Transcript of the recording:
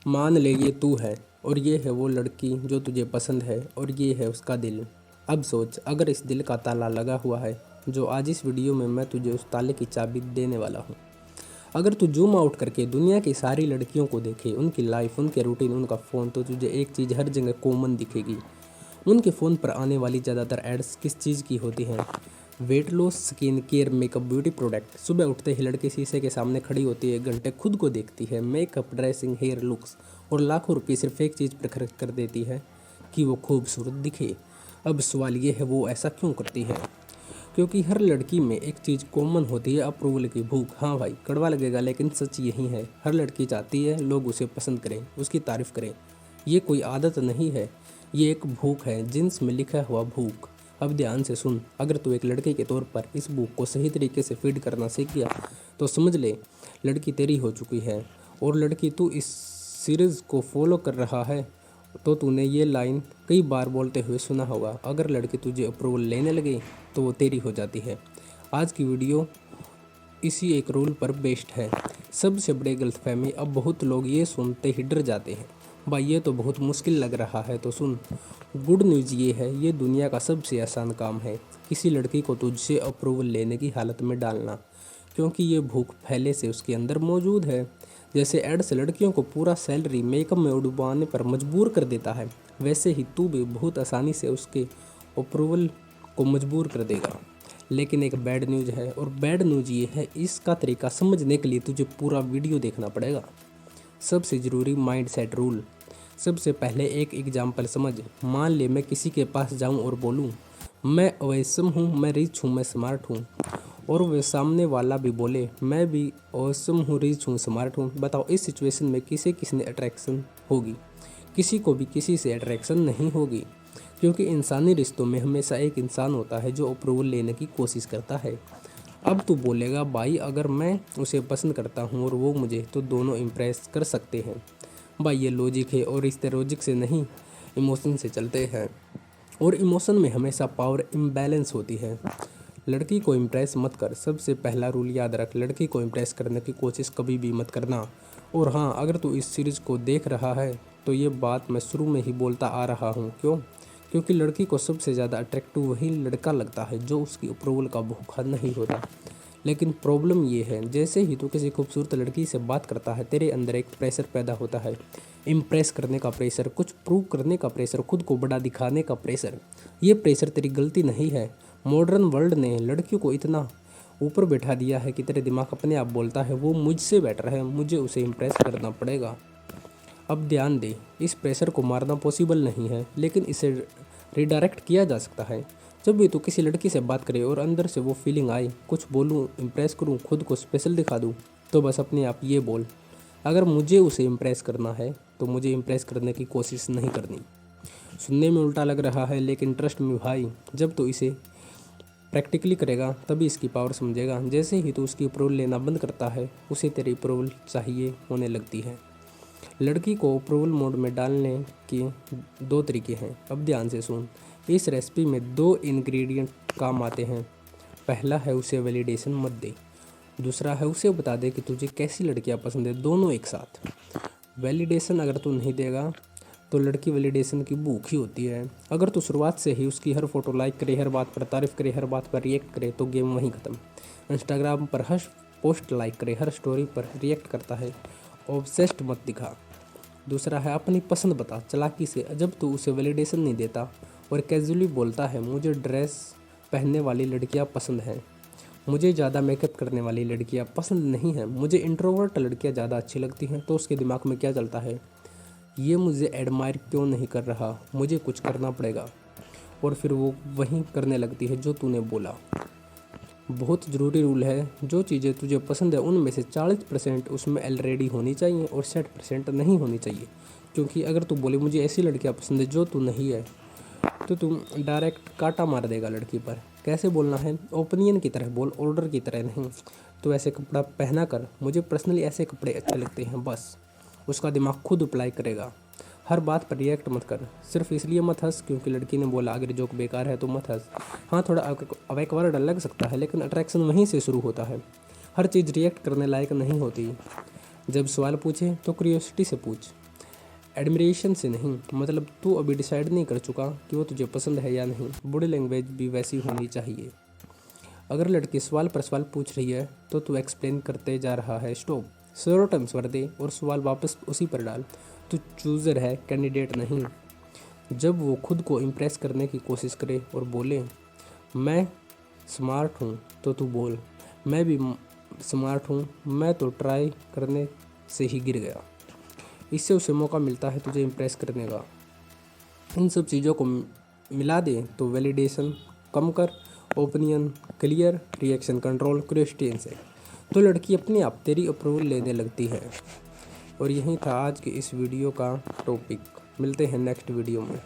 मान ले ये तू है और ये है वो लड़की जो तुझे पसंद है और ये है उसका दिल। अब सोच, अगर इस दिल का ताला लगा हुआ है जो आज इस वीडियो में मैं तुझे उस ताले की चाबी देने वाला हूँ। अगर तू जूम आउट करके दुनिया की सारी लड़कियों को देखे, उनकी लाइफ, उनके रूटीन, उनका फ़ोन, तो तुझे एक चीज़ हर जगह कॉमन दिखेगी। उनके फ़ोन पर आने वाली ज़्यादातर एड्स किस चीज़ की होती हैं? Weight loss, skin care, makeup, beauty product. सुबह उठते ही लड़की शीशे के सामने खड़ी होती है, घंटे खुद को देखती है, मेकअप, ड्रेसिंग, हेयर, लुक्स, और लाखों रुपये सिर्फ एक चीज़ पर खर्च कर देती है कि वो खूबसूरत दिखे। अब सवाल ये है, वो ऐसा क्यों करती है? क्योंकि हर लड़की में एक चीज़ कॉमन होती है, अप्रूवल की भूख। हाँ भाई, कड़वा लगेगा लेकिन सच यही है। हर लड़की चाहती है लोग उसे पसंद करें, उसकी तारीफ़ करें। ये कोई आदत नहीं है, ये एक भूख है, जिन्स में लिखा हुआ भूख। अब ध्यान से सुन, अगर तू एक लड़के के तौर पर इस भूख को सही तरीके से फीड करना सीख गया तो समझ ले, लड़की तेरी हो चुकी है। और लड़की, तू इस सीरीज़ को फॉलो कर रहा है तो तूने ये लाइन कई बार बोलते हुए सुना होगा, अगर लड़की तुझे अप्रूवल लेने लगे तो वो तेरी हो जाती है। आज की वीडियो इसी एक रूल पर बेस्ड है। सबसे बड़ी गलतफहमी, अब बहुत लोग ये सुनते ही डर जाते हैं, भाई ये तो बहुत मुश्किल लग रहा है। तो सुन, गुड न्यूज़ ये है, ये दुनिया का सबसे आसान काम है, किसी लड़की को तुझसे अप्रूवल लेने की हालत में डालना। क्योंकि ये भूख पहले से उसके अंदर मौजूद है। जैसे एड्स लड़कियों को पूरा सैलरी मेकअप में उड़वाने पर मजबूर कर देता है, वैसे ही तू भी बहुत आसानी से उसके अप्रूवल को मजबूर कर देगा। लेकिन एक बैड न्यूज़ है, और बैड न्यूज़ ये है, इसका तरीका समझने के लिए तुझे पूरा वीडियो देखना पड़ेगा। सबसे ज़रूरी माइंड सेट रूल। सबसे पहले एक एग्जाम्पल समझ। मान ले मैं किसी के पास जाऊं और बोलूं, मैं अवैसम हूं, मैं रिच हूं, मैं स्मार्ट हूं, और वे सामने वाला भी बोले, मैं भी अवैसम हूं, रिच हूं, स्मार्ट हूं। बताओ, इस सिचुएशन में किसे किसने अट्रैक्शन होगी? किसी को भी किसी से अट्रैक्शन नहीं होगी, क्योंकि इंसानी रिश्तों में हमेशा एक इंसान होता है जो अप्रूवल लेने की कोशिश करता है। अब तू बोलेगा, भाई अगर मैं उसे पसंद करता हूँ और वो मुझे, तो दोनों इम्प्रेस कर सकते हैं। भाई ये लॉजिक है, और रिश्ते लॉजिक से नहीं, इमोशन से चलते हैं, और इमोशन में हमेशा पावर इम्बैलेंस होती है। लड़की को इम्प्रेस मत कर। सबसे पहला रूल याद रख, लड़की को इम्प्रेस करने की कोशिश कभी भी मत करना। और हाँ, अगर तू इस सीरीज़ को देख रहा है तो ये बात मैं शुरू में ही बोलता आ रहा हूँ। क्यों? क्योंकि लड़की को सबसे ज़्यादा अट्रैक्टिव वही लड़का लगता है जो उसकी अप्रूवल का भूखा नहीं होता। लेकिन प्रॉब्लम ये है, जैसे ही तू किसी खूबसूरत लड़की से बात करता है, तेरे अंदर एक प्रेशर पैदा होता है। इम्प्रेस करने का प्रेशर, कुछ प्रूव करने का प्रेशर, खुद को बड़ा दिखाने का प्रेशर। ये प्रेशर तेरी गलती नहीं है। मॉडर्न वर्ल्ड ने लड़कियों को इतना ऊपर बैठा दिया है कि तेरे दिमाग अपने आप बोलता है, वो मुझसे बेटर है, मुझे उसे इम्प्रेस करना पड़ेगा। अब ध्यान दे, इस प्रेशर को मारना पॉसिबल नहीं है, लेकिन इसे रिडायरेक्ट किया जा सकता है। जब भी तू किसी लड़की से बात करे और अंदर से वो फीलिंग आए, कुछ बोलूँ, इम्प्रेस करूँ, खुद को स्पेशल दिखा दूँ, तो बस अपने आप ये बोल, अगर मुझे उसे इम्प्रेस करना है तो मुझे इम्प्रेस करने की कोशिश नहीं करनी। सुनने में उल्टा लग रहा है, लेकिन ट्रस्ट मी भाई, जब तो इसे प्रैक्टिकली करेगा तभी इसकी पावर समझेगा। जैसे ही तू उसकी अप्रूवल लेना बंद करता है, उसे तेरी अप्रूवल चाहिए होने लगती है। लड़की को अप्रूवल मोड में डालने के दो तरीके हैं। अब ध्यान से सुन, इस रेसिपी में दो इंग्रेडिएंट काम आते हैं। पहला है, उसे वैलिडेशन मत दे। दूसरा है, उसे बता दे कि तुझे कैसी लड़कियां पसंद है, दोनों एक साथ। वैलिडेशन अगर तू नहीं देगा तो लड़की वैलिडेशन की भूखी होती है। अगर तू शुरुआत से ही उसकी हर फोटो लाइक करे, हर बात पर तारीफ़ करे, हर बात पर रिएक्ट करे, तो गेम वहीं ख़त्म। इंस्टाग्राम पर हर पोस्ट लाइक करे, हर स्टोरी पर रिएक्ट करता है, ऑब्सेस्ड मत दिखा। दूसरा है, अपनी पसंद बता चालाकी से। जब तू उसे वैलिडेशन नहीं देता और कैजुअली बोलता है, मुझे ड्रेस पहनने वाली लड़कियां पसंद हैं, मुझे ज़्यादा मेकअप करने वाली लड़कियां पसंद नहीं हैं, मुझे इंट्रोवर्ट लड़कियां ज़्यादा अच्छी लगती हैं, तो उसके दिमाग में क्या चलता है, ये मुझे एडमायर क्यों नहीं कर रहा, मुझे कुछ करना पड़ेगा। और फिर वो वहीं करने लगती है जो तूने बोला। बहुत ज़रूरी रूल है, जो चीज़ें तुझे पसंद है उनमें से 40% उसमें ऑलरेडी होनी चाहिए और 60% नहीं होनी चाहिए। क्योंकि अगर तू बोले मुझे ऐसी लड़कियां पसंद है जो तू नहीं है, तो तुम डायरेक्ट काटा मार देगा लड़की पर। कैसे बोलना है? ओपिनियन की तरह बोल, ऑर्डर की तरह नहीं। तो ऐसे कपड़ा पहना कर, मुझे पर्सनली ऐसे कपड़े अच्छे लगते हैं, बस। उसका दिमाग खुद अप्लाई करेगा। हर बात पर रिएक्ट मत कर। सिर्फ इसलिए मत हंस क्योंकि लड़की ने बोला, अगर जोक बेकार है तो मत हंस। हाँ, थोड़ा अवेकवर्ड लग सकता है, लेकिन अट्रैक्शन वहीं से शुरू होता है। हर चीज़ रिएक्ट करने लायक नहीं होती। जब सवाल पूछे तो क्यूरियोसिटी से पूछ। एडमिरेशन से नहीं, मतलब तू अभी डिसाइड नहीं कर चुका कि वो तुझे पसंद है या नहीं। बॉडी लैंग्वेज भी वैसी होनी चाहिए। अगर लड़की सवाल पर सवाल पूछ रही है तो तू एक्सप्लेन करते जा रहा है। स्टॉप, ज़ीरो टर्म्स भर दे और सवाल वापस उसी पर डाल। तू चूज़र है, कैंडिडेट नहीं। जब वो खुद को इम्प्रेस करने की कोशिश करे और बोले मैं स्मार्ट हूँ, तो तू बोल मैं भी स्मार्ट हूँ, मैं तो ट्राई करने से ही गिर गया। इससे उसे मौका मिलता है तुझे इम्प्रेस करने का। इन सब चीज़ों को मिला दे तो वैलिडेशन कम कर, opinion clear, reaction control, question से, तो लड़की अपने आप तेरी अप्रूवल लेने लगती है। और यही था आज के इस वीडियो का टॉपिक। मिलते हैं नेक्स्ट वीडियो में।